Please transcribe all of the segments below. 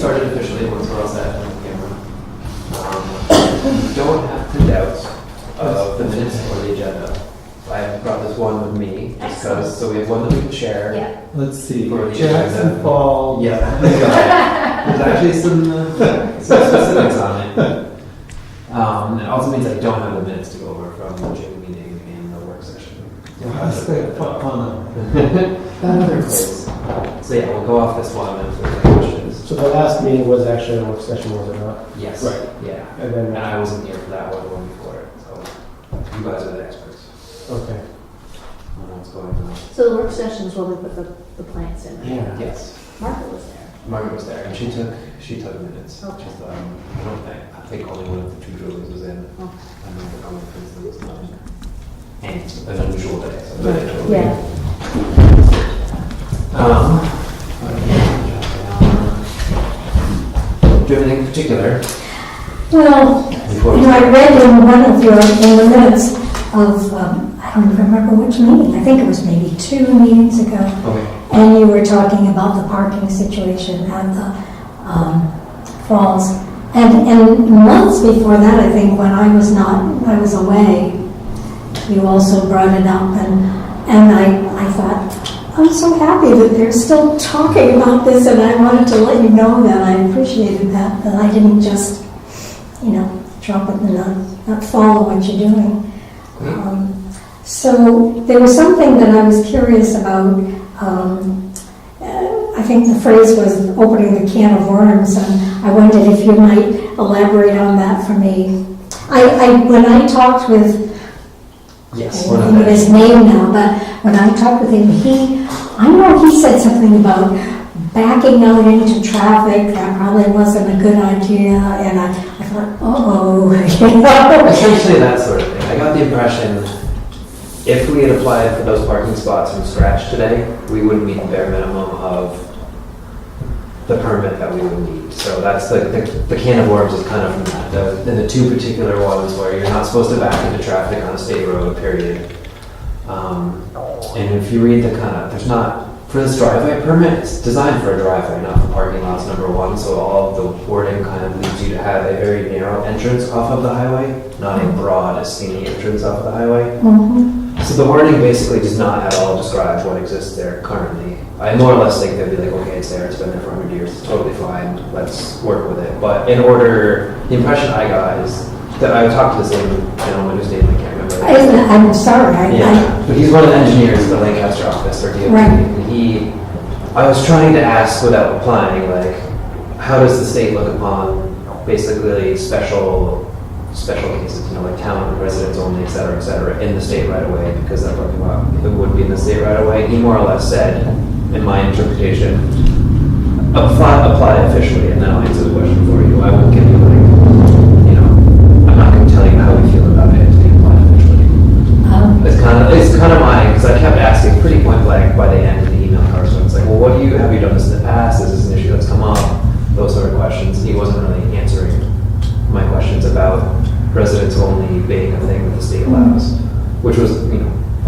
started officially once we're all set on the camera. You don't have printouts of the minutes or the agenda. I brought this one with me, just because, so we have one that we can share. Yeah. Let's see. For the Jackson agenda. Falls. Yeah. There's actually some specifics on it. It also means I don't have the minutes to go over from the June meeting and the work session. That's the fun. That other place. So yeah, we'll go off this one and if there's any questions. So the last meeting was actually a work session, was it not? Yes. Right. Yeah. And then, And I wasn't here for that one, the one before it, so you guys are the experts okay. on what's going on. So the work session is where we put the plants in, right? Yeah. Yes. Margaret was there. Margaret was there and she took minutes. Okay. Just, I think only one of the two Julies was in. Okay. I remember coming from was not. And it's an unusual day, so really Yeah. Do you have anything in particular? Well, Before you know, I read in one of your, in the minutes of, I don't even remember which meeting, I think it was maybe 2 meetings ago, Okay. and you were talking about the parking situation at the falls. And months before that, I think, when I was away, you also brought it up, and I thought, I'm so happy that they're still talking about this, and I wanted to let you know that I appreciated that I didn't just, drop it and not follow what you're doing. So there was something that I was curious about. I think the phrase was opening the can of worms, and I wondered if you might elaborate on that for me. When I talked with, Yes. I don't think of his name now, but when I talked with him, I know he said something about backing out into traffic. That probably wasn't a good idea, and I thought, Essentially that sort of thing. I got the impression if we had applied for those parking spots from scratch today, we wouldn't meet the bare minimum of the permit that we would need. So that's the can of worms is kind of from that. The two particular ones where you're not supposed to back into traffic on a state road, period. And if you read there's not, for this driveway permit, it's designed for a driveway, not for parking lots, number one. So all of the wording kind of leads you to have a very narrow entrance off of the highway, not a broad, skinny entrance off of the highway. So the wording basically does not at all describe what exists there currently. I more or less think they'd be like, okay, it's there, it's been there for 100 years, it's totally fine, let's work with it. But the impression I got is that I talked to the same gentleman whose name I can't remember. I'm sorry. But he's one of the engineers at the Lancaster office, or DOT. Right. And I was trying to ask without applying, like, how does the state look upon basically special cases, like town residents only, et cetera, in the state right away, because that parking lot, it would be in the state right away. He more or less said, in my interpretation, apply officially, and then I'll answer the question for you. I won't give you I'm not going to tell you how we feel about it until you apply officially. It's kind of mine, because I kept asking pretty point blank by the end of the email correspondence, like, well, have you done this in the past? Is this an issue that's come up? Those sort of questions. And he wasn't really answering my questions about residents only being a thing that the state allows, which was,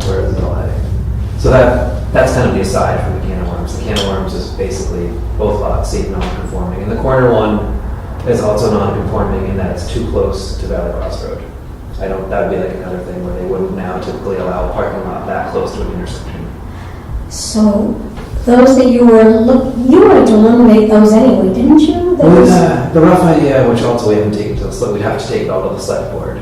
where is it all heading? So that's kind of the aside from the can of worms. The can of worms is basically both lots seem non-conforming, and the corner one is also non-conforming in that it's too close to Valley Cross Road. That would be like another thing where they wouldn't now typically allow a parking lot that close to an intersection. So those that you wanted to eliminate those anyway, didn't you? The rough idea, which also we haven't taken to we'd have to take it all to the select board.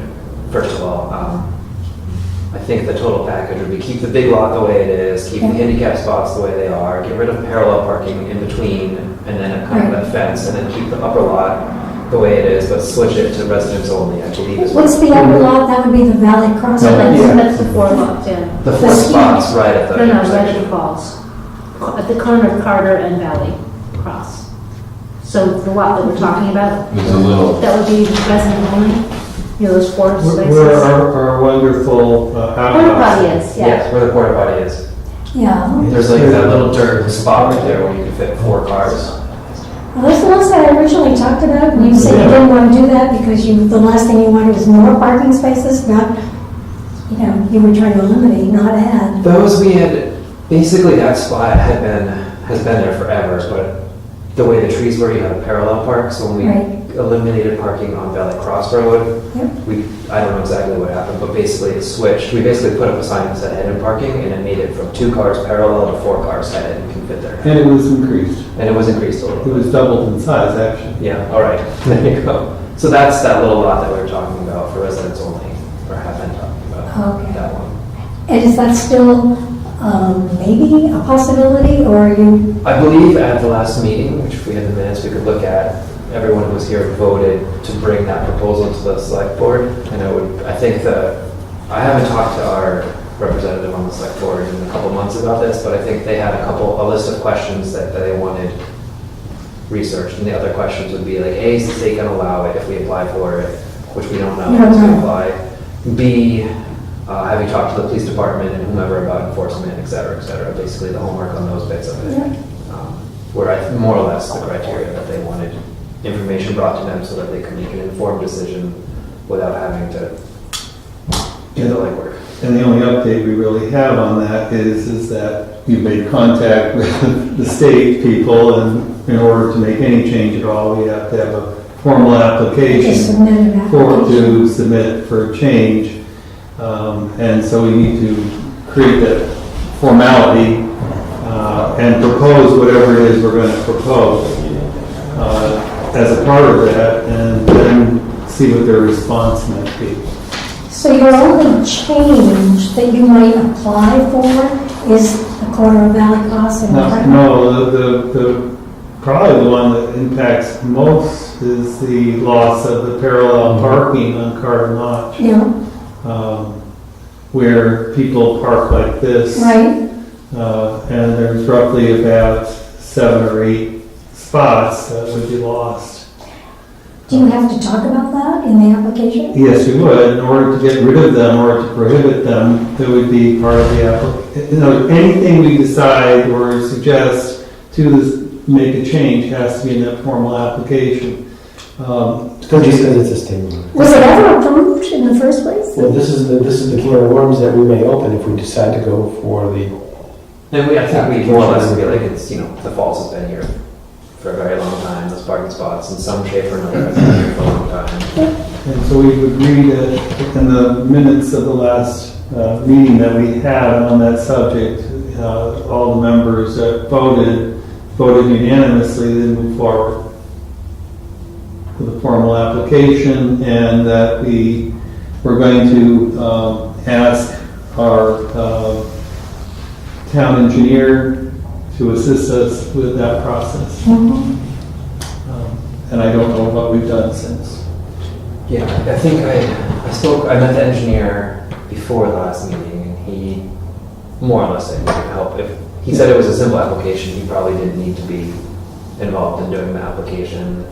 First of all, I think the total package would be keep the big lot the way it is, keep the handicap spots the way they are, get rid of parallel parking in between, and then a kind of a fence, and then keep the upper lot the way it is, but switch it to residents only, I believe. What's the upper lot? That would be the Valley Cross. That's the 4 lots in. The 4 spots right at the Right at intersection. the falls. At the corner of Carter and Valley Cross. So the lot that we're talking about, There's a little. that would be resident only? Those 4 spaces? Where our wonderful Porta potty is, yeah. Yes, where the porta potty is. Yeah. There's like that little dirt spot right there where you can fit 4 cars. Well, those are the ones that I originally talked about, and you said you didn't want to do that because the last thing you wanted was more parking spaces, not, you were trying to eliminate, not add. Those we had, basically that spot has been there forever, but the way the trees were, you had a parallel park, so when Right. we eliminated parking on Valley Cross Road, Yep. I don't know exactly what happened, but basically it switched. We basically put up a sign that said headed parking, and it made it from 2 cars parallel to 4 cars headed and can fit there. And it was increased. And it was increased a little It bit. was doubled in size, actually. Yeah, all right, there you go. So that's that little lot that we were talking about for residents only, or have been talking about, Okay. that one. And is that still maybe a possibility, or are you, I believe at the last meeting, which if we had the minutes we could look at, everyone who was here voted to bring that proposal to the select board. And I think I haven't talked to our representative on the select board in a couple months about this, but I think they had a list of questions that they wanted researched. And the other questions would be like, A, is the state going to allow it if we apply for it, which we don't know We don't if we know. apply. B, have you talked to the police department and whomever about enforcement, et cetera, basically the homework on those bits of it. Yeah. Where more or less the criteria that they wanted information brought to them so that they could make an informed decision without having to do the legwork. And the only update we really have on that is that we've made contact with the state people, and in order to make any change at all, we have to have a formal just application submit an application? to submit for a change. And so we need to create that formality and propose whatever it is we're going to propose as a part of that, and then see what their response might be. So your only change that you might apply for is the corner of Valley Cross and Martin? No, the probably the one that impacts most is the loss of the parallel parking on Carter Notch. Yeah, Where people park like this. right. And there's roughly about 7 or 8 spots that would be lost. Do you have to talk about that in the application? Yes, we would. In order to get rid of them or to prohibit them, that would be part of the application. Anything we decide or suggest to make a change has to be in that formal application. Just because it's a state road. Was it ever approved in the first place? Well, this is the can of worms that we may open if we decide to go for the. And I think we more or less feel like it's, the Falls has been here for a very long time, those parking spots in some shape or another have been here for a long time. And so we've agreed that in the minutes of the last meeting that we had on that subject, all the members that voted unanimously to move forward with a formal application, and that we were going to ask our town engineer to assist us with that process. Mhm. And I don't know what we've done since. Yeah, I think I met the engineer before the last meeting, and he more or less said he could help. If he said it was a simple application, he probably didn't need to be involved in doing the application.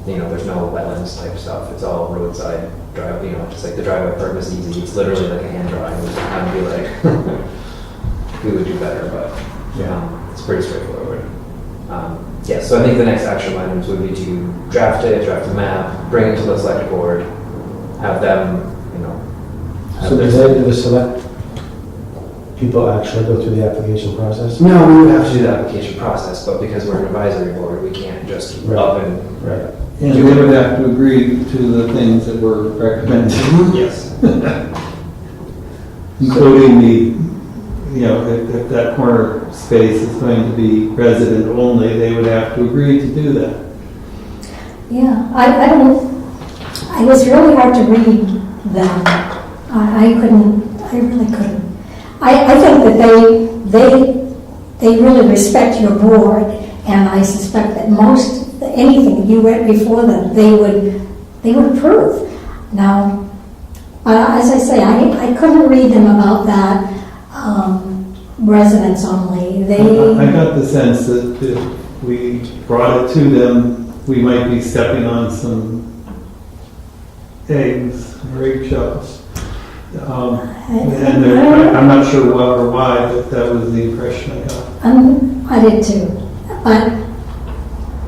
There's no wetlands type stuff. It's all roadside drive, just like the driveway perk is easy. It's literally like a hand drawing. It would kind of be like, we would do better, but it's pretty straightforward. Yeah, so I think the next action items would be to draft a map, bring it to the select board, have them, have So their- does the select people actually go through the application process? No, we would have to do the application process, but because we're an advisory board, we can't just keep Right. up and. Right. And we would have to agree to the things that were recommended, Yes. including if that corner space is going to be resident only, they would have to agree to do that. Yeah, it was really hard to read them. I really couldn't. I think that they really respect your board, and I suspect that anything that you read before them, they would approve. Now, as I say, I couldn't read them about that residents only. I got the sense that if we brought it to them, we might be stepping on some eggs or eggshells. And I'm not sure what or why, but that was the impression I got. I did too, but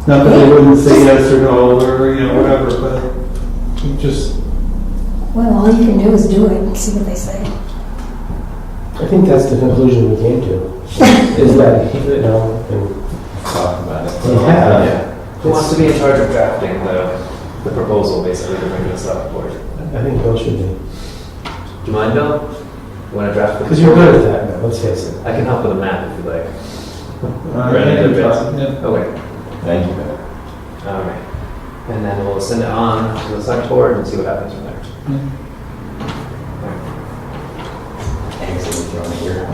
Not that they wouldn't say yes or no or whatever, but just well, all you can do is do it and see what they say. I think that's the conclusion we came to. Is that, and Talk about it. You have? Yeah. Who wants to be in charge of drafting the proposal, basically, to bring to the select board? I think Bill should be. Do you mind, Bill? You want to draft the Because you're good at that now, let's face it. I can help with a map if you like. Ready Ready to to talk, yeah. Okay, Thank you, Bill. all right. And then we'll send it on to the select board and see what happens from there. Thanks for throwing it here.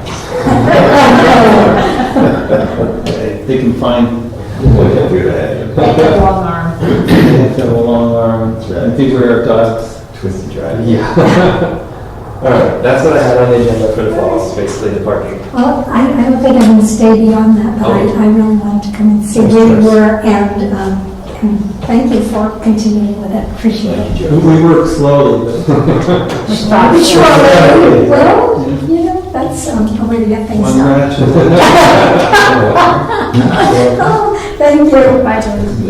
They can find, Look at through that. Long arm. they have to have a long arm, and beware of dogs. Twisted drive. Yeah. All right, that's what I had on the agenda for the fall, is basically the parking. Well, I don't think I'm going to stay beyond that, but Okay. I really wanted to come and see where you were, and thank you for continuing with it. Appreciate it. We work slowly, but Sure. Well, you know, that's a way to get things one done. ratchet. Oh, thank you.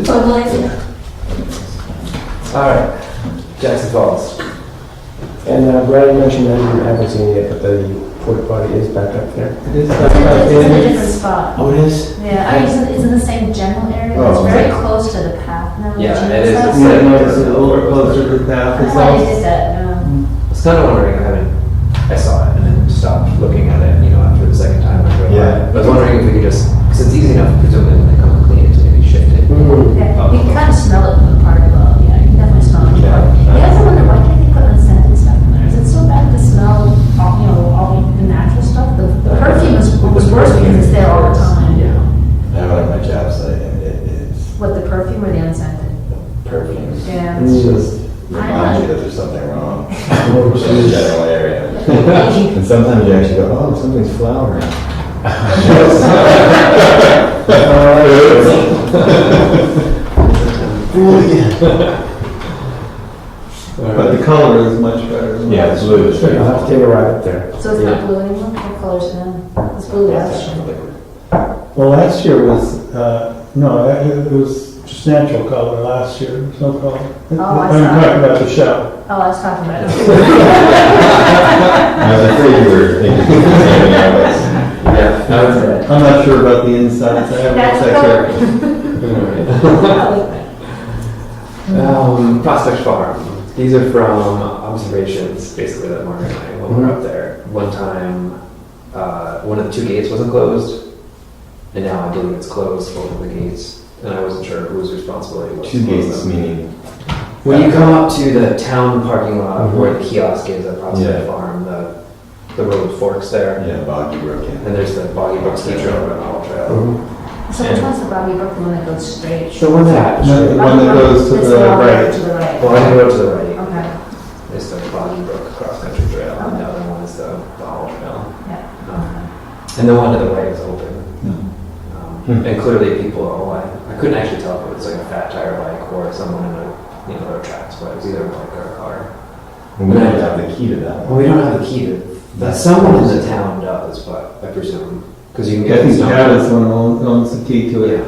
Bye-bye. All right, Jackson Falls. And Brian mentioned that you haven't seen it yet, but the porta potty is back up there. It is It's back in a up different in. spot. Oh, it is? Yeah, I mean, it's in the same general area, but Oh, it's very okay. close to the path now. Yeah, which it is. that's- Yeah, no, it's a little closer to the path. That's It's why they all- did that, I was kind of wondering, I saw it and then stopped looking at it, after the second time I drove by. Yeah. I was wondering if we could just, because it's easy enough, presumably when they come and clean it, to maybe shift it. Yeah, you can kind of smell it from the park above, yeah, you can definitely smell it. Yeah. You guys wonder, why can't they put unscented stuff in there? Is it so bad to smell, all the natural stuff? The perfume is worse because it's there all the time. Yeah. I have it on my job site and it's What, the perfume or the unscented? perfume. Yeah. It's just reminds you that there's something wrong in the general area. And sometimes you actually go, oh, something's flowering. But the color is much better. Yeah, it's blue. It's I'll have to take a ride up there. So it's not blue anymore? What color is it now? It's blue last year. Well, last year was, no, it was just natural color last year, there's no color. I I'm saw. talking about the shell. Oh, I was talking about it. I was afraid you were thinking something else. Yeah, that was it. I'm not sure about the insides, I haven't That's looked that carefully. Prospect Farm. These are from observations, basically, that Margaret and I, when we were up there. One time, one of the two gates wasn't closed, and now I believe it's closed, both of the gates. And I wasn't sure whose responsibility it was. Two to close gates, them. meaning. When you come up to the town parking lot where the kiosk is at Prospect Yeah. Farm, the road forks there, Yeah, Boggy Brook, yeah. and there's the Boggy Brook Ski Trail and Hall Trail. So which one's the Bobby Brook, the one that goes straight? The one that, No, the one that goes to It's the one right. To the right. well, I can go to the right. Okay, It's the Boggy Brook Cross Country Trail, and the other one is the Hall Trail. yeah. And the one to the right is open. Hmm. And clearly people, I couldn't actually tell if it was like a fat tire bike or someone in their tracks, but it was either a bike or a car. And we don't have the key to that Well, one. we don't have the key to, that someone in the town does, but I presume, because you can I get think this Pat number. is the one who owns the key to Yeah. it.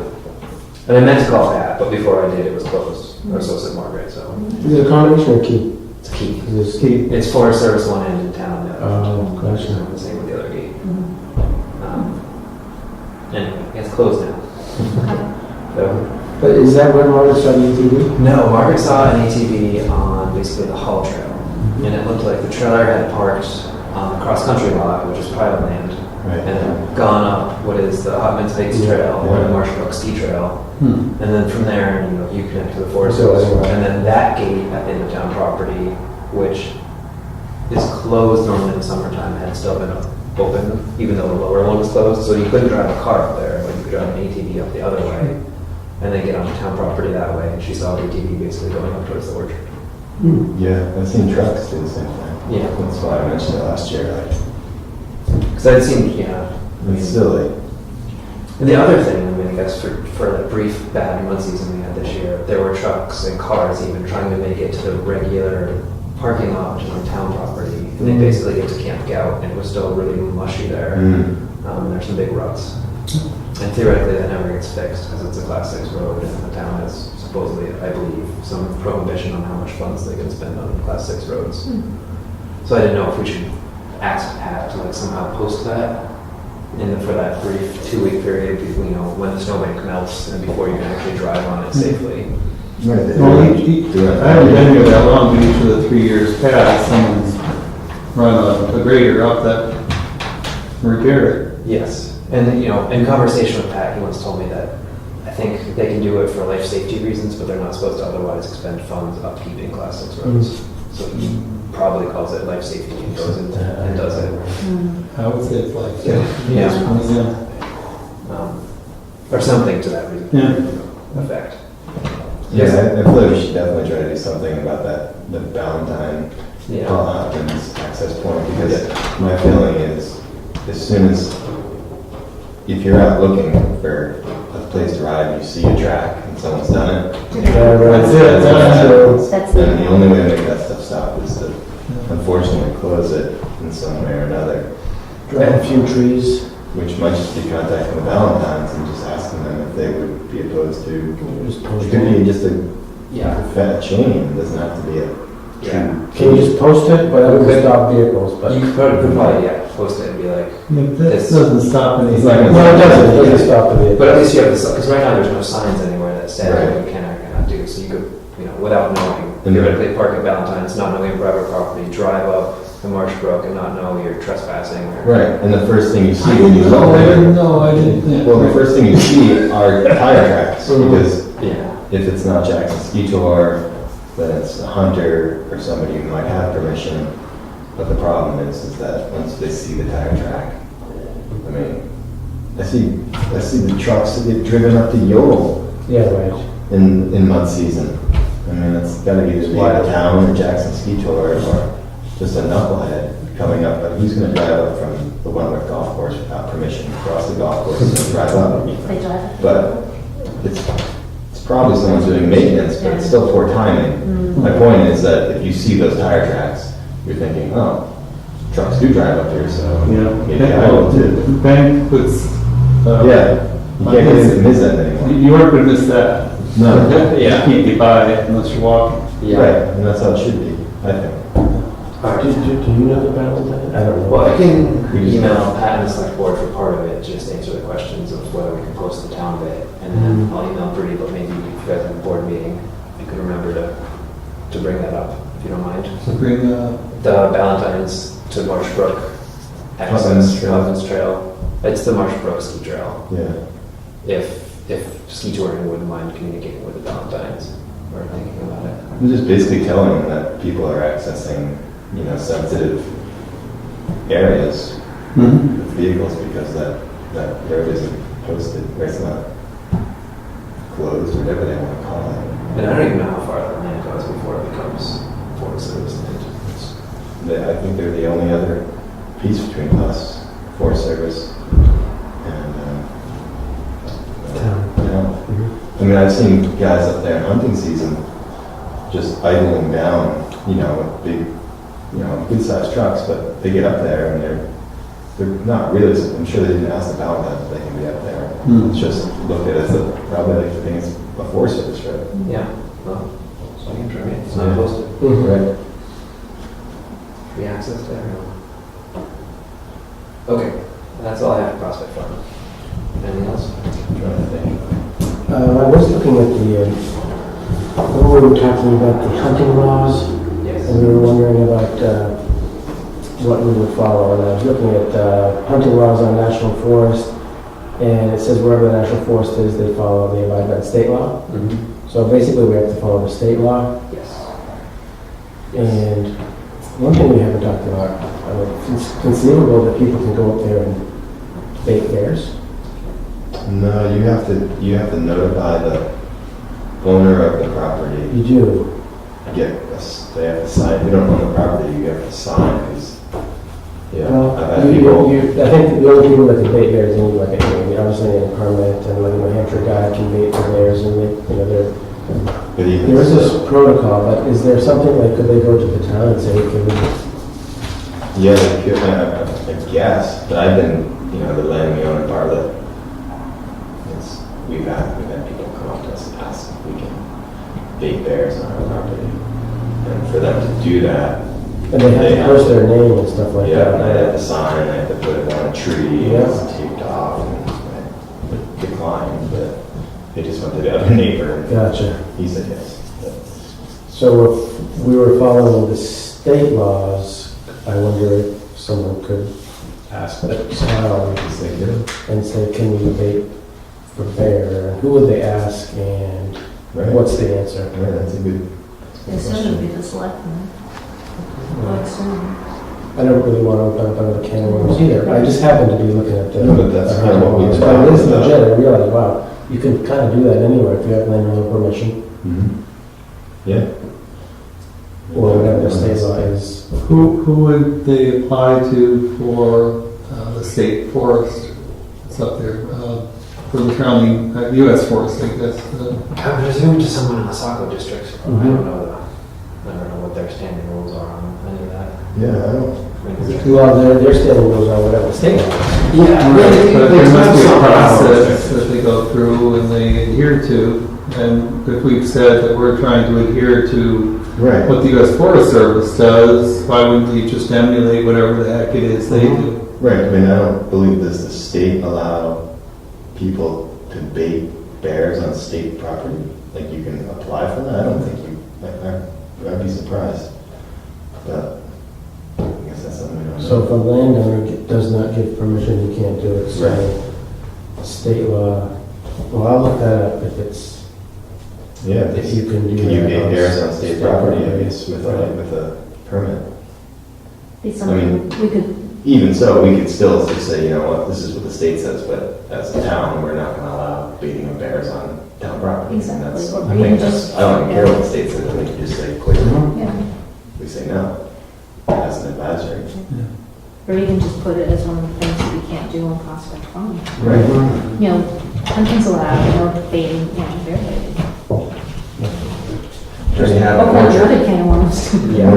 And I meant to call Pat, but before I did, it was closed, or so said Margaret, so Is it a combination or key? it's a key. Is this Key. It's Forest Service one end in town, the other. Oh, gotcha. The same with the other gate. Anyway, it's closed now. So, But is that where Margaret saw the ATV? no, Margaret saw an ATV on basically the Hall Trail, and it looked like the trailer had parked on the cross-country lot, which is private land, Right. and then gone up what is the Hotman's Lakes Trail or the Marsh Brook Ski Trail, and then from there, you connect to the Forest So, Service, anyway. and then that gate in the town property, which is closed normally in the summertime, had still been open, even though the lower one was closed, so you couldn't drive a car up there, but you could drive an ATV up the other way, and then get onto town property that way, and she saw the ATV basically going up towards the orchard. Yeah, I've seen trucks do the same thing. Yeah. That's why I mentioned it last year, like, Because I'd seen, it's silly. and the other thing, I guess for the brief bad mud season we had this year, there were trucks and cars even trying to make it to the regular parking lot, which is on town property, and they basically get to Camp Gout, and it was still really mushy there. There's some big ruts. And theoretically, that never gets fixed, because it's a Class 6 road, and the town has supposedly, I believe, some prohibition on how much funds they can spend on Class 6 roads. So I didn't know if we should ask Pat to somehow post that and for that brief 2-week period, you know, when the snowbank melts and before you can actually drive on it safely. Right, Well, I haven't been here that long, but each of the 3 years past, someone's run a grader up that repaired it. Yes, and you know, in conversation with Pat, he once told me that I think they can do it for life safety reasons, but they're not supposed to otherwise expend funds upkeeping Class 6 roads. So he probably calls it life safety and goes into and does it. I would say it's like, Yeah. Or something to that effect. Yeah, I feel like we should definitely try to do something about that, the Valentine, Yeah. Paul Hopkins access point, because my feeling is, as soon as, if you're out looking for a place to ride, you see a track and someone's done it. Yeah, right. That's it, that's That's And it. the only way to make that stuff stop is to unfortunately close it in some way or another, Drive a few trees. which might just be contacting the Valentines and just asking them if they would be opposed to, Just it post could it. be just a Yeah. fat chain, it doesn't have to be a Yeah. Can you just post it? But that would stop vehicles, but. You could probably, post it and be like, Yeah, but that doesn't stop anything. It's not gonna- No, it doesn't, it doesn't stop the vehicle. but at least you have this, because right now there's no signs anywhere that say Right. what you can or cannot do. So you could, you know, without knowing, And- theoretically park at Valentine's, not knowing private property, drive up the Marsh Brook and not know you're trespassing. Or, Right, and the first thing you see I when you didn't look know, I there, didn't know, I didn't. well, the first thing you see are tire tracks, because Yeah. if it's not Jackson Ski Tour, then it's a hunter or somebody who might have permission. But the problem is that once they see the tire track, I mean, I see the trucks that get driven up to Yodel Yeah, right. in mud season. I mean, it's gotta either be out of town or Jackson Ski Tour or just a knucklehead coming up. But who's gonna drive up from the Wentworth Golf Course without permission, cross the golf course and drive up? They drive. But it's probably someone's doing maintenance, but it's still poor timing. My point is that if you see those tire tracks, you're thinking, oh, trucks do drive up here, so maybe I will too. Bank puts. Yeah, you can't get into Mizzen anymore. You aren't gonna miss that. No. You can't get by unless you're walking. Right, and that's how it should be, I think. Do you know the Valentine? I don't know. Well, I can email Pat and the select board for part of it, just answer the questions of whether we can post the town bit. And then I'll email Brady, but maybe if you guys have a board meeting, you can remember to bring that up, if you don't mind. So bring, The Valentine's to Marsh Brook Hutton's access, Trail. Hutton's Trail. It's the Marsh Brook ski trail. Yeah. If ski touring wouldn't mind communicating with the Valentines or thinking about it. I'm just basically telling them that people are accessing, sensitive areas mhm. with vehicles because that road isn't posted, or it's not closed, whatever they want to call it. And I don't even know how far that land goes before it becomes Forest Service land. I think they're the only other piece between us, Forest Service, and Town. town. I mean, I've seen guys up there in hunting season just idling down, with big, good-sized trucks, but they get up there and they're not really, I'm sure they didn't ask the Valentine if they can be up there. Hmm. It's just looked at as probably like the thing it's a Forest Service road. Yeah, well, so I can try it. It's not posted. Right. Free access there. Okay, that's all I have for Prospect Farm. Anything else? I'm trying to think. I was looking at when we were talking about the hunting laws, Yes. and we were wondering about what we would follow. And I was looking at hunting laws on national forest, and it says wherever the national forest is, they abide by state law. Mm-hmm. So basically, we have to follow the state law. Yes. And one thing we haven't talked about, it's conceivable that people can go up there and bait bears. No, you have to notify the owner of the property. You do. They have to sign, we don't own the property, you have to sign, because, Well, I've had people, I think the only people that can bait bears need like obviously a permit, and like a New Hampshire guy can bait the bears, and but even there is so, this protocol, but is there something like, could they go to the town and say, can we, yeah, they could, I guess, but I've been, the land we own in Bartlett, we've had people come up to us and ask if we can bait bears on our property. And for them to do that, And they have to post their name and stuff like Yeah, that. and they have to sign, they have to put it on a tree, Yeah. it's taped off, and it declined, but they just went to the other neighbor, and Gotcha. he said yes. But- So if we were following the state laws, I wonder if someone could Ask that, Yes, they do. and say, can we bait for bear? Who would they ask and Right. what's the answer? Right, that's a good It should be the selectmen. Like, soon. I don't really want to open up another can of worms either. I just happen to be looking at the. No, but that's kind of what we But it is talked about. legit, I realize, wow, you can kind of do that anywhere if you have landowner permission Yeah. or whatever the state law is. Who would they apply to for the state forest? It's up there, for the county, US forest, I guess. I would presume to someone in the Saco district. I Mhm. don't know what their standing rules are on any of that. Yeah, I don't. I mean, Well, their standing rules are whatever the state law is. Yeah, But there must be a process process. that they go through and they adhere to. And if we've said that we're trying to adhere to Right. what the US Forest Service does, why wouldn't we just emulate whatever the heck it is they do? Right, I mean, I don't believe, does the state allow people to bait bears on state property? Like, you can apply for that? I don't think you, I'd be surprised. But, I guess that's something we don't know. So if a landowner does not give permission, you can't do it. So state law, well, I'll look that up if it's, Yeah, if you can do that. can you bait bears on state property, I property. guess, with a permit? Be something we could, Even so, we could still just say, you know what, this is what the state says, but as a town, we're not gonna allow baiting of bears on town property. And Exactly. that's- Or I even think that's, just- I don't even care what the state says, I think you just say clearly, yeah, we say no, as an advisory. or even just put it as one of the things that we can't do on Prospect Farm. Right. You know, hunting's allowed, you know, baiting, you know, bear baiting. Or you have Oh, an that's orchard. another can of worms. Yeah,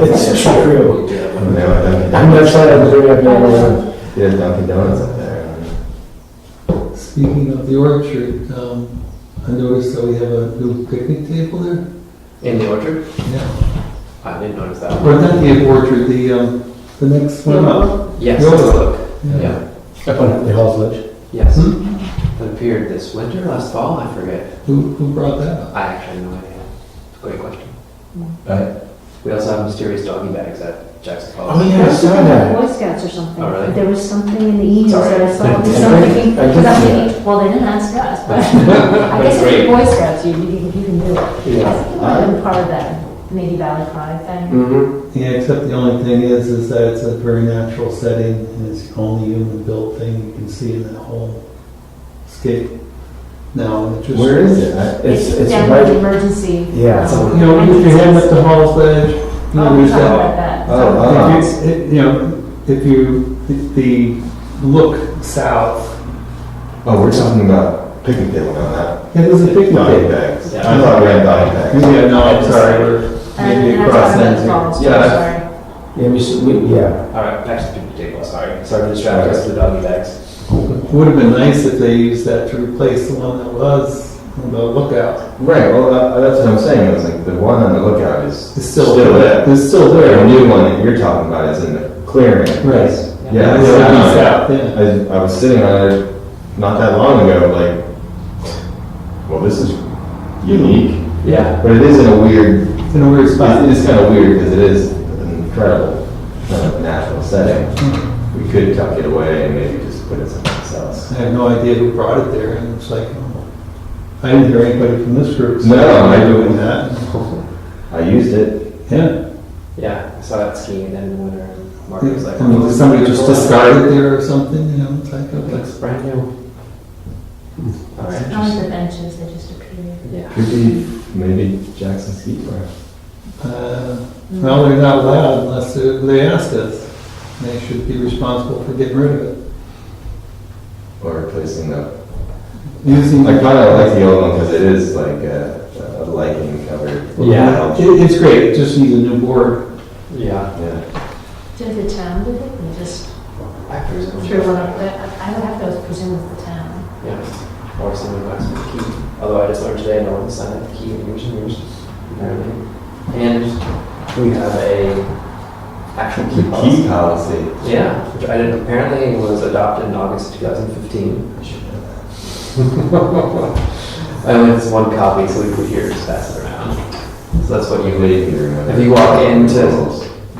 it's true. And they have Dunkin' I'm not Donuts. trying to bring up anyone. They have Dunkin' Donuts up there. Speaking of the orchard, I noticed that we have a new picnic table there. In the orchard? Yeah. I didn't notice that. Or not the orchard, the next one up. Yes, The let's overlook. look. Yeah. Up on the Hall's Ledge. Yes. Hmm? It appeared this winter, last fall, I forget. Who brought that up? I actually have no idea. Great question. Right. We also have mysterious doggy bags at Jackson Falls. Oh, yeah, I That's saw from the that. Boy Scouts or something. Oh, really? There was something in the emails Sorry. that I saw. I There's did something, see because I'm that. thinking, well, they didn't ask us, but I guess if you're Boy Scouts, you can do it. I think it might have been part of that Navy Valley Pride thing. Mm-hmm. Yeah, except the only thing is that it's a very natural setting and it's the only human-built thing you can see in that whole scape. Now, it just. Where is it? I- It's down right- in the emergency. Yeah, it's You know, if you head up to Hall's Ledge, you know, Oh, there's sorry that. about that. Oh, If you- You know, if you, the look south, Oh, we're talking about picnic table now, not yeah, there's a picnic doggy table. bags. Yeah. I thought we had doggy bags. Yeah, no, I'm sorry, we're And maybe I across talked about ends the here. falls, Yeah. sorry. yeah. All right, back to the picnic table, sorry. Sorry to distract us with the doggy bags. Would have been nice if they used that to replace the one that was on the lookout. Right, well, that's what I'm saying, it's like the one on the lookout is It's still there. there. It's still The there. new one that you're talking about is in the clearing. Right. Yeah, It's I on the saw south, it. yeah. I was sitting on it not that long ago, like, well, this is unique, Yeah. but it is in a weird, It's in a weird spot. it is kind of weird because it is an incredible kind of natural setting. We could tuck it away and maybe just put it someplace else. I have no idea who brought it there, and it's like, oh, I didn't hear anybody from this group. No, I doing that. I used it. Yeah. Yeah, I saw that skiing in the winter. and Mark was like, I mean, did somebody just discard it there or something, you know, it's like, okay. Looks brand new. All Not right. like the benches, they just appeared. Yeah. Could be maybe Jackson Ski Tour. Well, they're not allowed unless they ask us. They should be responsible for getting rid of it. Or replacing the, Using. I kind of like the old one because it is like a lichen covered. Yeah. It's great, it just needs a new board. Yeah. Yeah. Did the town do it? They just I presume. threw one up there? I would have to presume it's the town. Yes. Or someone who has the key. Although I just learned today, no one signed up the key in years and years, apparently. And we have a actual The key key policy. policy. Yeah, which I didn't, apparently was adopted in August 2015. I should know that. I only have this one copy, so we put here, just pass it around. So that's what you would, Vaguely remember. if you walk into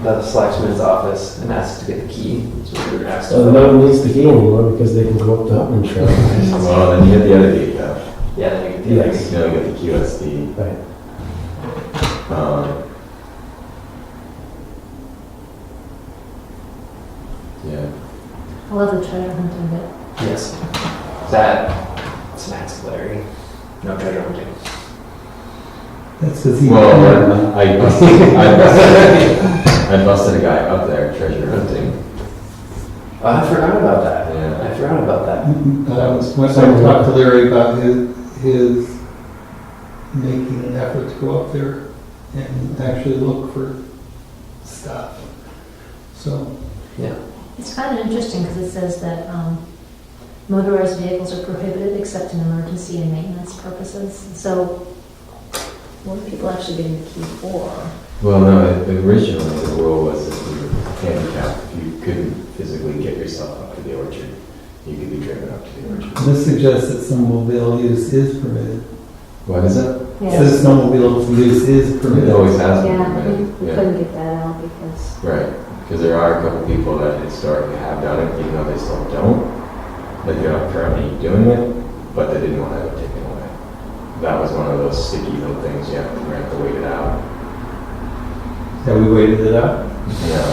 the selectman's office and ask to get the key, that's what you're asked So for. no one needs the key anymore because they can go up the Hutman Trail. Well, then you get the other gate though. Yeah, then you get the Yes. You know, you get the QSD. Right. Yeah. I love the treasure hunting bit. Yes. That smacks of Larry. No treasure hunting. That's because he. Well, I busted a guy up there treasure hunting. Oh, I forgot about that. Yeah. I forgot about that. When I talked to Larry about his making an effort to go up there and actually look for stuff. So, It's kind of interesting because it says that motorized vehicles are prohibited except in emergency and maintenance purposes. So what are people actually getting the key for? Well, no, originally the rule was if you were handicapped, if you couldn't physically get yourself up to the orchard, you could be driven up to the orchard. this suggests that snowmobile use is permitted. What is that? It says snowmobile use is It permitted. always has been. Yeah, permitted. we Yeah. couldn't get that out because, Right, because there are a couple people that historically have done it, even though they still don't. Like they're not currently doing it, but they didn't want to have it taken away. That was one of those sticky little things you have to wait it out. Have we waited it out? Yeah.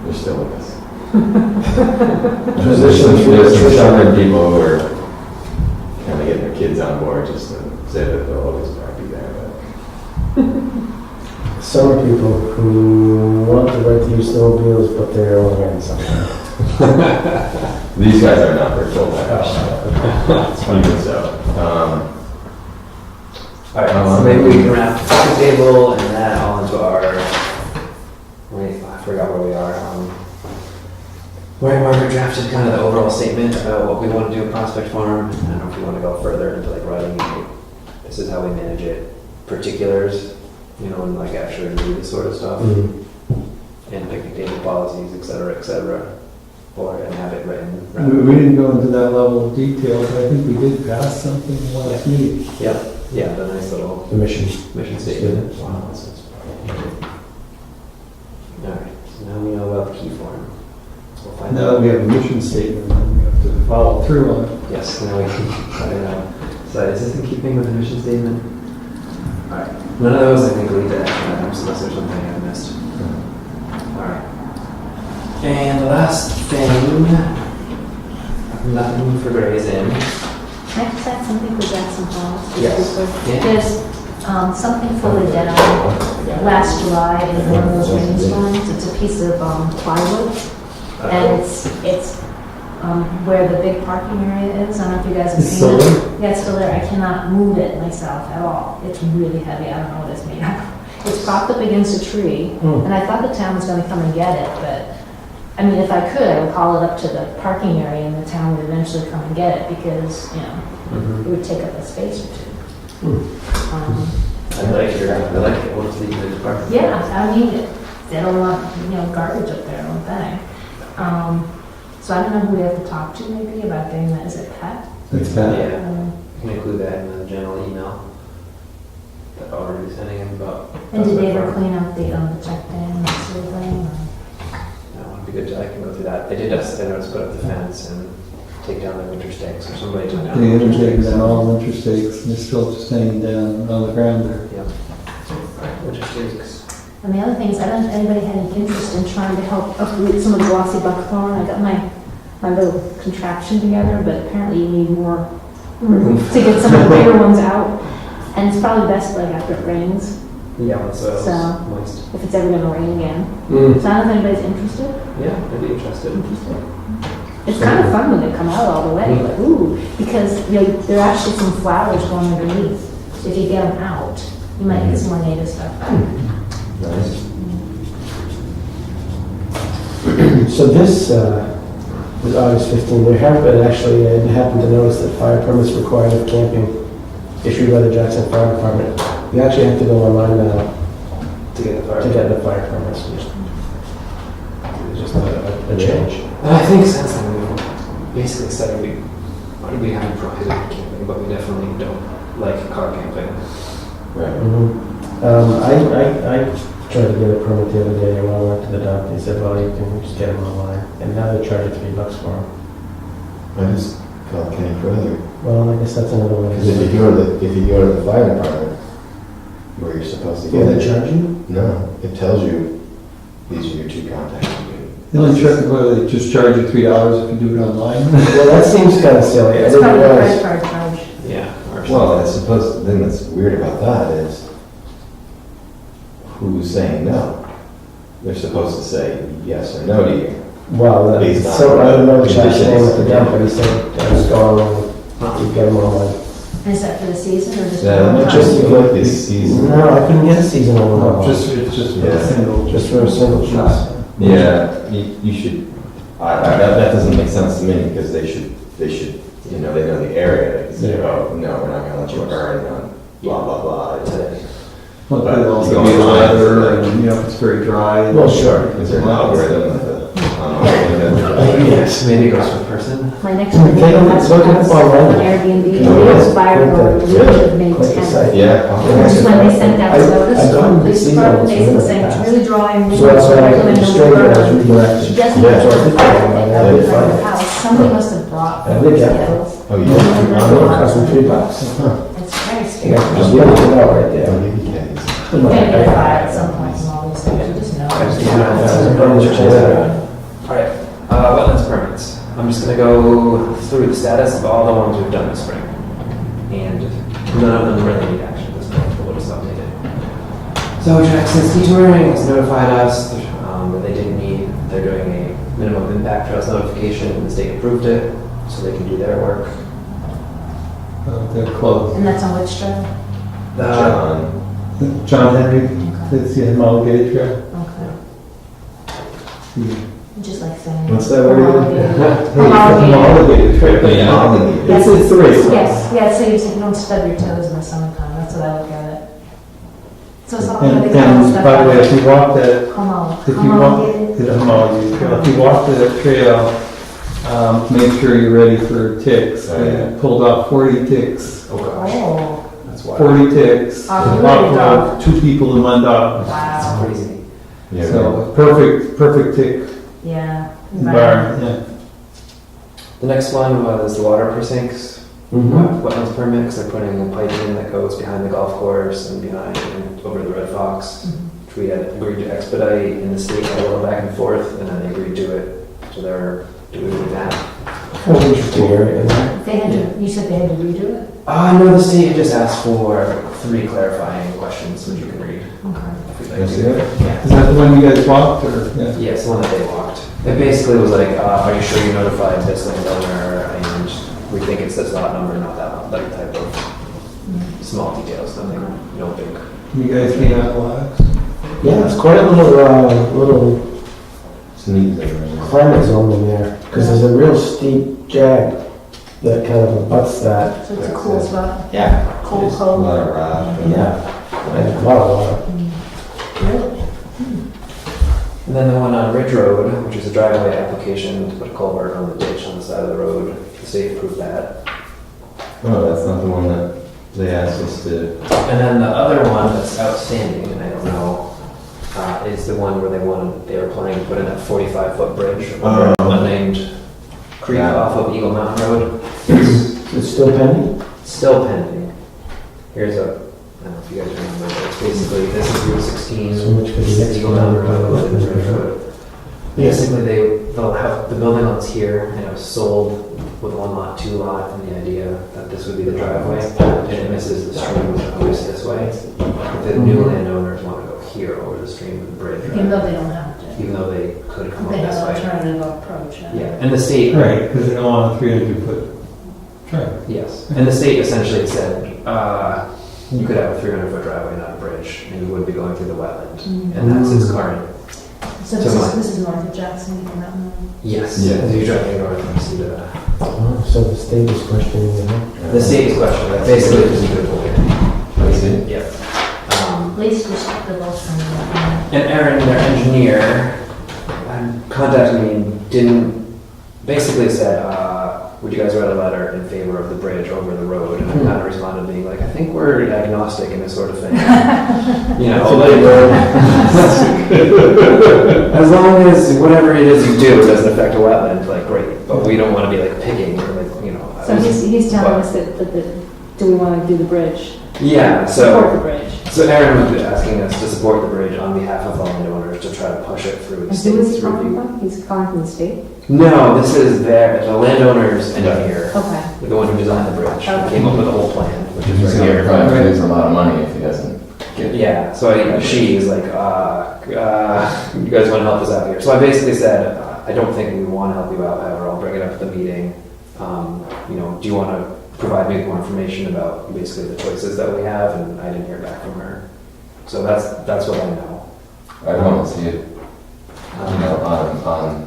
They're still with us. There's some- There's some stubborn people who are kind of getting their kids on board just to say that they'll always be there, but. Some people who want the right to use snowmobiles, but they're only on something. These guys are not for full time. Even so. Alright, so maybe we can wrap the table and that all into our, wait, I forgot where we are. Where Margaret drafted kind of the overall statement about what we want to do at Prospect Farm. I don't know if you want to go further into like writing, like, this is how we manage it, particulars, you know, and like actually do this sort of stuff. Mhm. And picnic table policies, et cetera, or and have it written. We didn't go into that level of detail, but I think we did pass something last meeting. Yeah, the nice little The mission. mission statement. Wow, this is. Alright, so now we know about the key form. We'll find Now that out. we have a mission statement, then we have to follow through on it. Yes, now we can, I don't know. So is this in keeping with the mission statement? Alright, none of those I think lead to action items unless there's something I missed. Alright. And the last thing, nothing for Gray's in. can I just add something for Jackson Falls? just Yes. quickly? Yeah. There's something for the dead last July in one of those rainstorms. It's a piece of plywood. And it's where the big parking area is. I don't know if you guys have It's seen still it. there? Yeah, it's still there. I cannot move it myself at all. It's really heavy. I don't know what it's made of. It's propped up against a tree. Hmm. And I thought the town was going to come and get it, but, I mean, if I could, I would haul it up to the parking area and the town would eventually come and get it because, you know, it would take up a space or two. I like it, what's the department? Yeah, I mean, they don't want, garbage up there, don't they? So I don't know who we have to talk to maybe about getting that, is it Pat? That's bad. Yeah, Um, you can include that in the general email that I'll already sending him about. And did they ever clean up the check dam, that sort of thing? or- That would be good, I can go through that. They did us, I noticed, put up the fence and take down the winter stakes, or somebody took down. They the winter integrated stakes. down all winter stakes, and they're still just hanging down on the ground there. Yep. Alright, winter stakes. And the other thing is, I don't know if anybody had any interest in trying to help uproot some of the glossy buckthorn. I got my little contraption together, but apparently you need more room to get some of the bigger ones out. And it's probably best like after it rains, Yeah, when soil's So- moist. if it's ever gonna rain again. Mm. So I don't know if anybody's interested. Yeah, I'd be interested. It's kind of fun when they come out all the way, like, ooh, because, there are actually some flowers growing underneath. So if you get them out, you might get some more native stuff. Nice. So this is August 15th. There have been actually, I happened to notice that fire permits required of camping issued by the Jackson Fire Department. You actually have to go online now To get the fire. to get the fire permits. just a change. And I think since then, we've basically said we haven't prohibited camping, but we definitely don't like car camping. Right. I tried to get a permit the other day, and when I went to the dump, they said, well, you can just get them online, and now they're charging $3 for them. I just felt any further. Well, I guess that's another one. Because if you go to the fire department, where you're supposed to Will get they it, charge you? no, it tells you, these are your two contacts. The only trick, well, they just charge you $3 if you do it online. Well, that seems kind of silly. I It's didn't probably a realize. credit card charge. Yeah. Well, it's supposed, the thing that's weird about that is, who's saying no? They're supposed to say yes or no to you. Well, Based on so I don't know the chap's name conditions. at the dump, but he said, just go online, you get them online. Is that for the season or just? Yeah, for not one just time? like this season. No, I couldn't get a seasonal one. No, it's just for Yeah. a single. Just for a single shot. Yeah, you should, that doesn't make sense to me, because they should, you know, they know the area, they can say, oh, no, we're not gonna let you burn on blah, blah, blah today. Well, it could also be the weather, and, you know, if it's very dry. Well, sure. Is there an algorithm with the, Yes, maybe it goes per person. My next Take video a look, has look at an it online. Airbnb, Oh, it yeah. was viral, Click the- Legion made click the 10. site. Yeah. Just when they sent out the notice I've from done the police seasonals department, they in were the saying it's past. really dry and So that's why I recommend was no straight burn. as redirected. She doesn't Yeah. have So I to did that one, that I would did be find the it. house, somebody must have brought I did get it. Skittles. Oh, you I know it cost me $3. It's very scary. Yeah, just let it know right there. Don't give you candies. You're gonna get fired at some point from all these things, you just know. Alright, wetlands permits. I'm just gonna go through the status of all the ones we've done this spring. And none of them really need action at this point, but we'll just update it. So Jackson Ski Touring has notified us that they didn't need, they're doing a minimum impact trails notification, and the state approved it, so they can do their work. They're closed. And that's on which trail? John, John Henry, Okay. it's the Mulgate Trail. Okay. Just like saying. What's that word again? Mulgate Trail. Yes, It's three. yes, yeah, so you said you don't stub your toes in the summertime, that's what I look at it. So it's not And, like they call stuff. by the way, if you walk that, Come on, if you come walk, on, get it. the Mulgate Trail, if you walk that trail, make sure you're ready for ticks. Oh, yeah. I pulled off 40 ticks, Oh gosh, Oh, that's wild. 40 ticks. Off you Off went, dog. 2 people and 1 dog. That's wow, crazy. yeah, So perfect tick yeah. environment, yeah. The next one was the water precincts. Mhm. Wetlands permit, because they're putting a pipe in that goes behind the golf course and behind and over the Red Fox, which we had agreed to expedite, and the state had a little back and forth, and then they agreed to it, so they're doing that. Kind of interesting area, isn't it? They had to, you said they had to redo it? No, the state had just asked for 3 clarifying questions, which you can read. Okay. If you'd like Yes, to. yeah. Yeah. Is that the one you guys walked, or? Yeah. Yes, the one that they walked. It basically was like, are you sure you notified this landowner, and we think it's this lot number, not that lot, that type of small details, nothing, no big. You guys came out alive? Yeah, it's quite a little it's neat thing, right? climate zone in there, because there's a real steep jag that kind of abuts that. So it's a cool spot, Yeah. cool There's a cold. lot of raft. and- Yeah, and a lot of water. Really? And then the one on Ridge Road, which is a driveway application to put a culvert on the ditch on the side of the road, the state approved that. Oh, that's not the one that they asked us to, And then the other one that's outstanding, and I don't know, is the one where they were planning to put in a 45-foot bridge over an unnamed creek Yeah. off of Eagle Mountain Road. It's still pending? Still pending. Here's a, I don't know if you guys remember, but it's basically, this is Route 16, So much for the this is Eagle Mountain Road, and next Ridge Road. Basically, they'll have, the building lot's here, and it was sold with 1 lot, 2 lot, and the idea that this would be the driveway, and it misses the stream that goes this way. But the new landowners want to go here over the stream with the bridge, Even right? though they don't have to. Even though they could come up They have this an way. alternative approach. Yeah, and the state, Right, because they don't want a 300-foot trail. yes, and the state essentially said, you could have a 300-foot driveway, not a bridge, and you would be going through the wetland, and that's its current. So this is north of Jackson, you can that one. Yes, Yeah. if you drive north, you see the, Oh, so the state is questioning it, huh? the state is questioning, that basically because you could avoid it. I see. Yeah. Least restrictive alternative. And Aaron, their engineer, contacted me and basically said, would you guys write a letter in favor of the bridge over the road? And I kind of responded being like, I think we're agnostic in this sort of thing. You know, as long as whatever it is you do doesn't affect a wetland, like, great. But we don't want to be like picking or like, you know. So he's telling us that do we want to do the bridge? Yeah, Support the so, bridge. so Aaron was asking us to support the bridge on behalf of the landowners to try to push it through the And who is he state's calling review. from? He's calling from the state? No, this is the landowner's engineer, Okay. the one who designed the bridge, who Okay. came up with the whole plan, which He's is right gonna here. probably lose a lot of money if he doesn't get. Yeah, so she is like, you guys want to help us out here? So I basically said, I don't think we want to help you out, however, I'll bring it up at the meeting. You know, do you want to provide me with more information about basically the choices that we have? And I didn't hear back from her. So that's what I know. I want to see it, you know, on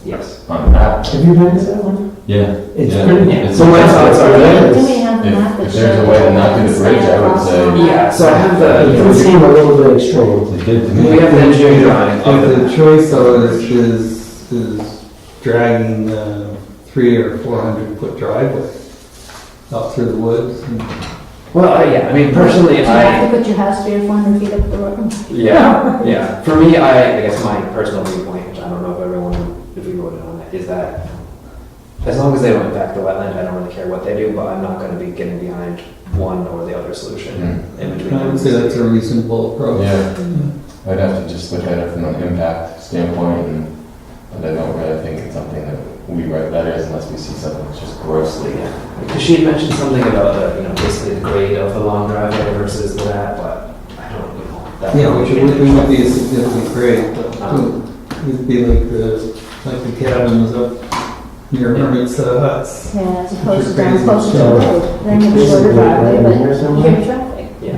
Yes. the map. Have you been to that one? Yeah. It's yeah. pretty. It's- So my thoughts are that- Do we have the map that If there's a shows way to not do the bridge, I would say- Yeah, so I have the, It would seem a little bit extreme. It did to we me. have the engineering drawing of If the the choice though is dragging 300 or 400 foot driveway out through the woods. And Well, yeah, I mean, personally, Do you have to put your house 300 or 400 feet up the road? yeah. For me, I guess my personal viewpoint, which I don't know if everyone, if we voted on it, is that as long as they don't impact the wetland, I don't really care what they do, but I'm not gonna be getting behind one or the other solution in between. I would say that's a reasonable approach. Yeah, I'd have to just look at it from an impact standpoint, but I don't really think it's something that we write letters unless we see something that's just grossly. Yeah, because she had mentioned something about the, you know, basically the grade of the long driveway versus that, but I don't know. That Yeah, probably which should be would be a significant grade, but it'd be like the cabins up near Hermit's huts. Yeah, as Which opposed is to down crazy. closer to the road. Then you can go to driveway, but Here you somewhere? hear traffic. Yeah,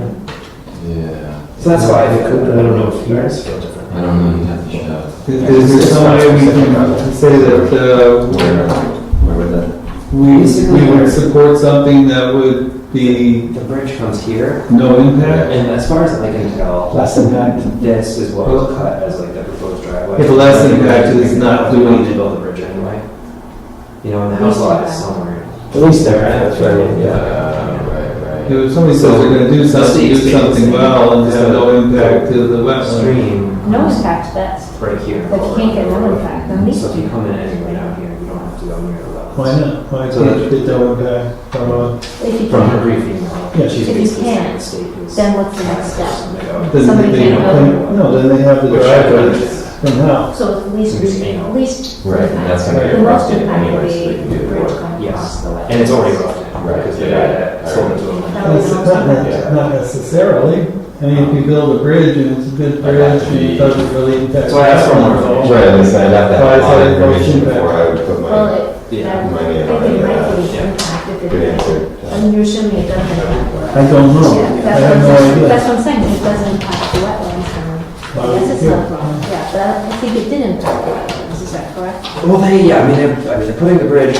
Yeah, so that's why I don't know if you guys feel different. I don't know, you have to show. Is there some way we can say that Where would that? we would support something that would be The bridge comes here, no impact? and as far as I can tell, Less impact. this is what was cut as like the proposed driveway. If less impact is not We doing need to build the bridge anyway. You know, and the house lot is somewhere. At least there, that's right. Right. If somebody says they're gonna do something, do something well and have no impact to the wetland. Stream No impact, that's, right here. but you can't get no impact on these So if you people. come in anyway down here, you don't have to go near the wetlands. Why not? Why So can't you get no impact from If you From her can, brief email, Yeah. she's If you basically saying can't, the state is. then what's the next step? Then Somebody they can't don't- No, then they have the Which I driveways from house. So at least, at least. Right, and that's gonna The get most rusted impact would anyway, so be they can do the the bridge work. going Yes. across the way. And it's already roughed in, Right, because the yeah. guy that sold it to him. Not necessarily. I mean, if you build a bridge and it's a good bridge and it doesn't really impact. So I asked for more information. Right, at least I'd have to Why have is a lot of that information impact? before I would put Well, my, Yeah. money in I think it might on be it. impact if Good it, answer. I mean, you're assuming it doesn't impact. I don't know. Yeah, I that's have what no I'm saying, idea. that's what I'm saying, if it doesn't impact the wetlands, then I guess it's not wrong. Yeah, but I think it did impact the wetlands, is that correct? Well, they're putting the bridge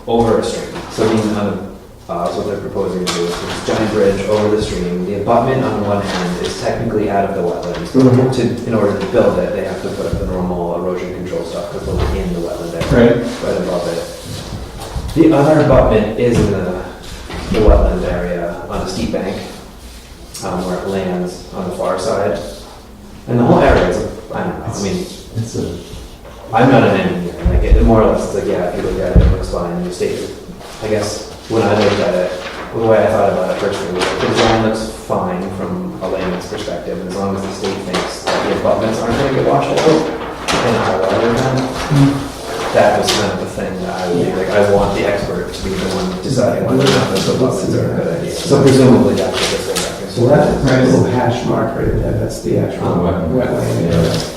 over a stream. So I mean, that's what they're proposing to do, is this giant bridge over the stream. The abutment on one hand is technically out of the wetlands. In order to build it, they have to put up the normal erosion control stuff because they're in the wetland area, right above it. The other abutment is in the wetland area on a steep bank, where it lands on the far side. And the whole area is, I don't know, I mean, It's a, I'm not an engineer, like, more or less, it's like, yeah, if you look at it, it looks fine, and the state, I guess, when I looked at it, the way I thought about it personally was, like, the design looks fine from a layman's perspective, and as long as the state thinks that the abutments aren't gonna get washed out, and high water event, that was kind of the thing that I would be, like, I want the expert to be the one deciding whether or not those abutments are a good idea. So presumably that's what this is. So that little hash mark right there, that's the actual wetland area.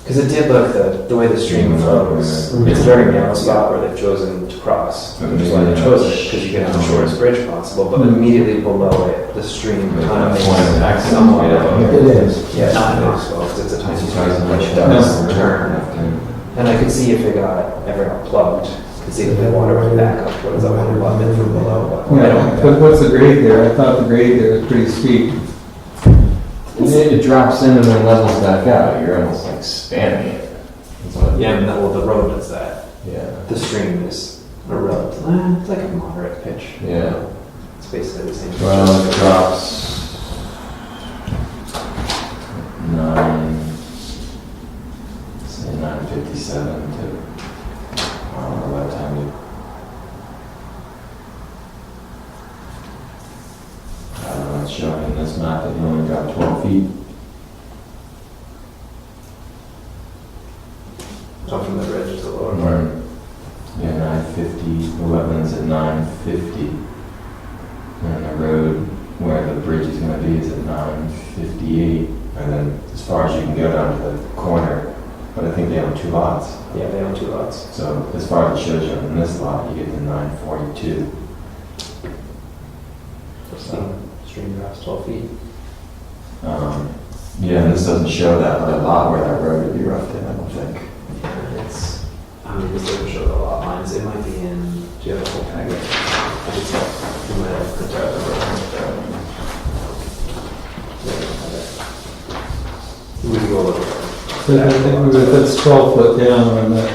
Because it did look, the way the stream flows, it's a very narrow spot where they've chosen to cross, which is why they chose it, because you can have the shortest bridge possible, but immediately below it, the stream kind of makes somewhat of It a, is. yeah, not an Knoxville, because it's a tiny stream, which Which does does turn. And I could see if it ever got plugged, could see that the water would back up towards that one abutment from below, but I Yeah, don't. but what's the grade there? I thought the grade there was pretty steep. It drops in and then levels back out, you're almost like spanning it. That's what- Yeah, and well, the road does that. Yeah, The stream is a relative, it's like a moderate pitch. yeah. It's basically the same. Well, it drops 957 to, I don't know what time you. I don't know, it's showing in this map that you only got 12 feet. So from the bridge to the lower part. Yeah, 950, the wetlands at 950. And the road where the bridge is gonna be is at 958. And then as far as you can go down to the corner, but I think they own 2 lots. Yeah, they own 2 lots. So as far as it shows you on this lot, you get to 942. So stream drops 12 feet. Yeah, and this doesn't show that other lot where that road would be roughed in, I don't think. It's, I mean, this doesn't show the lot lines. It might be in, do you have a full packet? I could tell. You might have printed out the road. Yeah, I have it. We can go look at it. So I think that's 12 foot down on that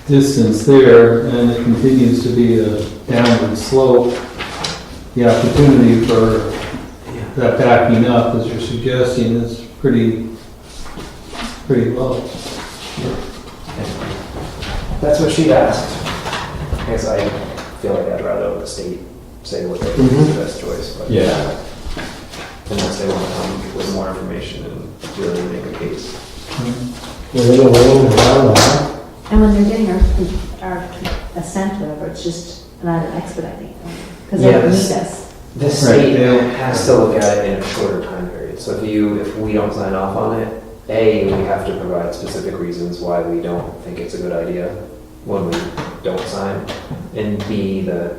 distance there, and it continues to be a downward slope. The opportunity for that backing up, as you're suggesting, is pretty low. That's what she'd asked. I guess I feel like I'd rather let the state say what they think is the best choice, but. Yeah. Unless they want to come with more information and really make a case. You're living around that. And when they're getting our assent, whatever, it's just not an expediting, because they Yeah, don't need this- us. The Right, state yeah. has to look at it in a shorter time period. So if we don't sign off on it, A, we have to provide specific reasons why we don't think it's a good idea when we don't sign. And B, that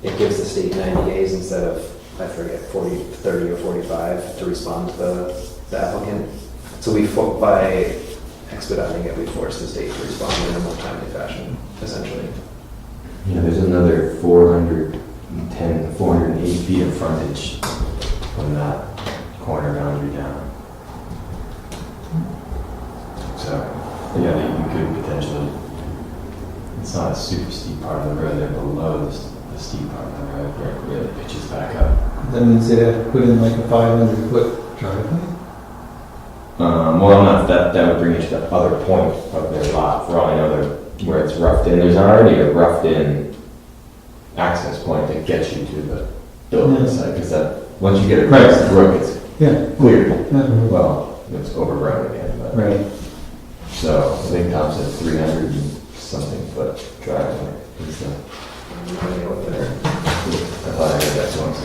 it gives the state 90 days instead of, I forget, 30 or 45 to respond to the applicant. So by expediting it, we force the state to respond in a more timely fashion, essentially. Yeah, there's another 408 feet of frontage from that corner boundary down. So, yeah, you could potentially, it's not a super steep part of the road, they're below the steep part of the road where it really pitches back up. That means they have to put in like a 500-foot driveway? Well, not that would bring you to the other point of their lot, for all I know, where it's roughed in. There's already a roughed in access point that gets you to the building site, because that, once you get across the brook, it's Yeah. cleared. Yeah. Well, it's overgrown again, but. Right. So I think Tom's at 300 and something foot driveway. Is the, I thought I heard that so once.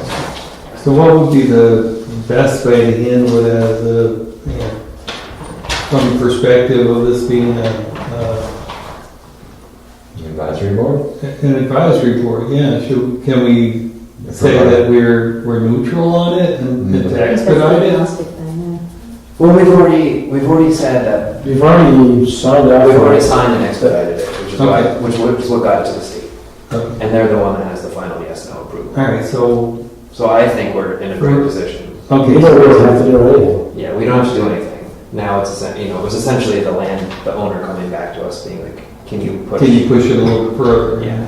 So what would be the best way to handle it as from the perspective of this being Advisory board? an advisory board? Yeah, can we say that we're neutral on it and Mm. to expedite it? Agnostic thing, Well, we've already said that, We've already signed up. we've already signed and expedited it, which is why, Okay. which is what got it to the state. Okay. And they're the one that has the final yes, no approval. All right, so, So I think we're in a great position. okay. You don't really have to do anything. Yeah, we don't have to do anything. Now it's, it was essentially the owner coming back to us being like, can you push? Can you push it a little further? Yeah.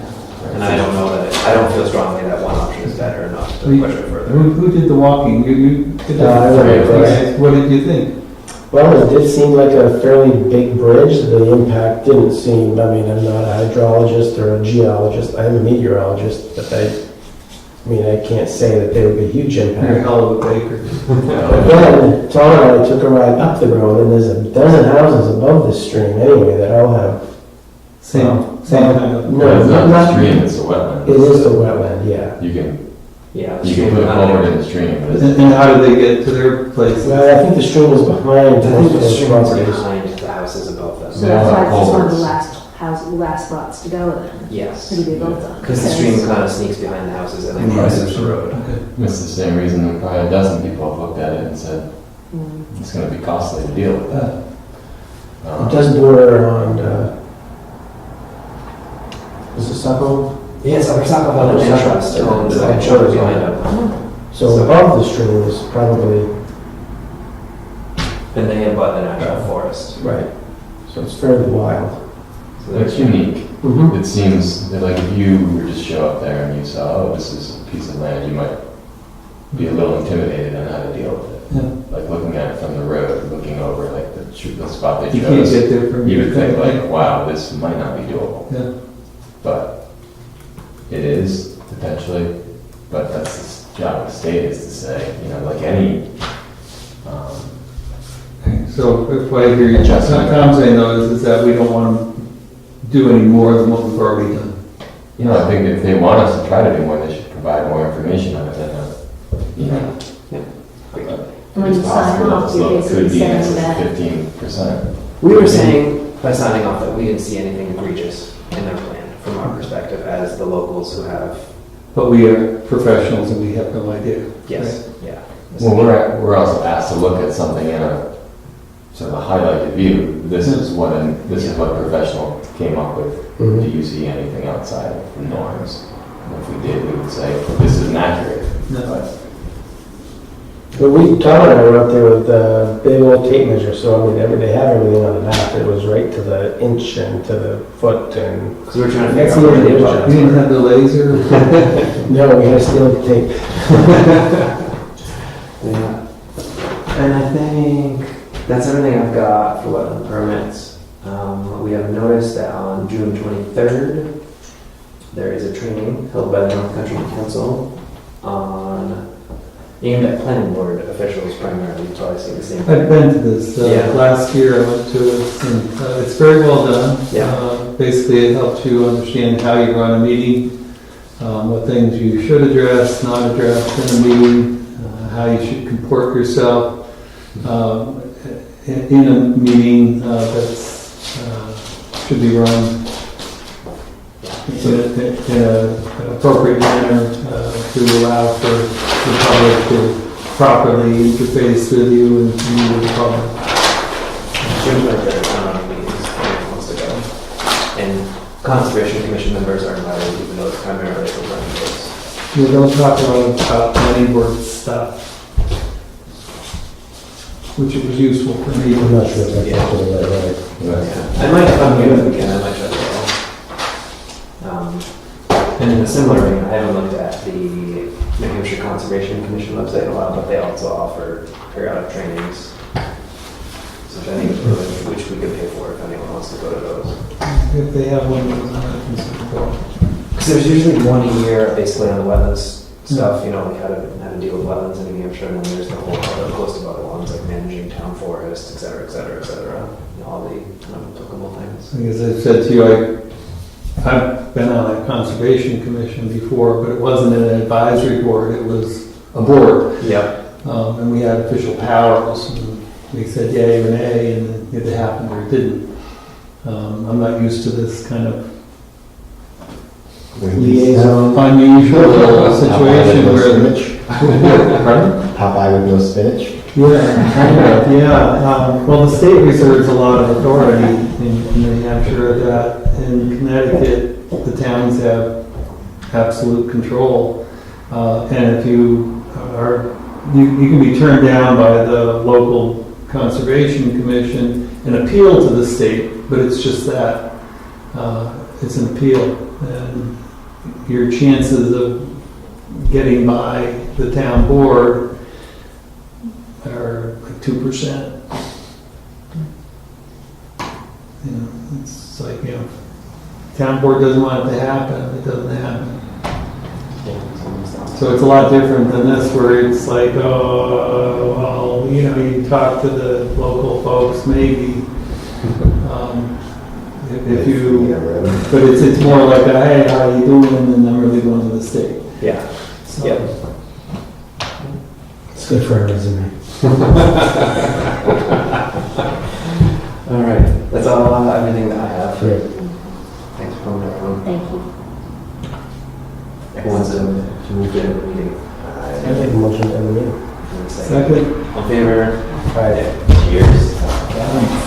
And I don't know I don't feel strongly that one option is better enough to push it further. Who did the walking? You did I that. went, What did you think? Well, it did seem like a fairly big bridge. The impact didn't seem, I mean, I'm not a hydrologist or a geologist. I'm a meteorologist, but I can't say that there would be a huge You're a impact. hell of a baker. Again, Tom and I took a ride up the road, and there's a dozen houses above this stream anyway that all have. Same kind of. No, It's not not- the stream, it's the wetland. It is the wetland, yeah. You can put a culvert in the stream, but it's. And how did they get to their place? Well, I think the stream was behind I think most of the those stream is properties. behind the houses above them. So Yeah, that's why it's one of the culverts. last lots to go then. Yes. To be built on. Because the stream kind of sneaks behind the houses and then crosses the road. Okay. It's the same reason that probably a dozen people have looked at it and said, Mm. it's gonna be costly to deal with that. It does border on, is it Succo? Yes, we're talking about an interest owned by children behind them. So above the stream is probably And they abut the natural forest. Right. So it's fairly wild. So It's they're- unique. Mm-hmm. It seems that like if you were just show up there and you saw, oh, this is a piece of land, you might be a little intimidated on how to deal with it. Yeah. Like looking at it from the road, looking over like the spot they You can't chose, get there from. you would think like, wow, this might not be doable. Yeah. But it is potentially, but that's the job of the state is to say, you know, like any, So if I hear you, Adjustment. Tom saying though, is that we don't want to do any more than what we've already done. you know, I think if they want us to try to do more, they should provide more information on it than, you know. And when you It's sign possible that off, the you're slope could basically be in saying that, 15%. We were saying by signing off that we didn't see anything egregious in their plan from our perspective as the locals who have, But we are professionals and we have no idea. yes, yeah. Well, we're also asked to look at something in a sort of a highlighted view. This is what a professional came up with. Mhm. Do you see anything outside of the norms? And if we did, we would say, this isn't accurate. No. But Tom and I were up there with the big old tape measure, so I mean, they have everything on the map. It was right to the inch and to the foot and, Because we were trying to That's figure out where the the original. We didn't abutments have the laser. no, we had to steal the tape. Yeah. And I think that's everything I've got for wetland permits. We have noticed that on June 23rd, there is a training held by the North Country Council on, aimed at planning board officials primarily, you've probably seen the same I've thing. been to this. Yeah. Last year I went to it and it's very well done. Yeah. Basically it helps you understand how you run a meeting, what things you should address, not address in a meeting, how you should comport yourself in a meeting that's should be run in an appropriate manner to allow for the public to properly interface with you and you with the public. June 23rd, I'm running meetings, anyone wants to go. And Conservation Commission members are invited, even though it's primarily for planning boards. We don't talk about planning board stuff, which was useful for me. I'm not sure if that's actually right. Yeah. I might, if I'm here this weekend, I might try to go. And in a similar vein, I haven't looked at the New Hampshire Conservation Commission website in a while, but they also offer periodic trainings. So I think it's really, which we could pay for if anyone wants to go to those. If they have one, of those, I can support. Because there's usually one a year basically on the wetlands stuff, you know, like how to deal with wetlands in New Hampshire, and then there's the whole other host of other ones, like managing town forests, et cetera, et cetera, et cetera. You know, all the kind of applicable things. As I said to you, I've been on a conservation commission before, but it wasn't an advisory board, it was a board. Yep. And we had official powers, and we said yay or nay, and it happened or it didn't. I'm not used to this kind of Liaison. unusual situation where. Pardon? Popeye with no spinach? Yeah, kind of, yeah. Well, the state reserves a lot of authority in New Hampshire that in Connecticut, the towns have absolute control. And if you are, you can be turned down by the local conservation commission and appeal to the state, but it's just that. It's an appeal. And your chances of getting by the town board are like 2%. You know, it's like, you know, town board doesn't want it to happen, it doesn't happen. So it's a lot different than this where it's like, oh, well, you know, you talk to the local folks, maybe. If you, but it's more like, a, hey, how are you doing? And I'm really going to the state. Yeah. So, Yep. It's good for our resume. All right. That's all, everything that I have. Great. Thanks for coming around. thank you. Everyone's to move to the meeting. I make a motion to end the meeting. Second. All in favor? Friday. Cheers.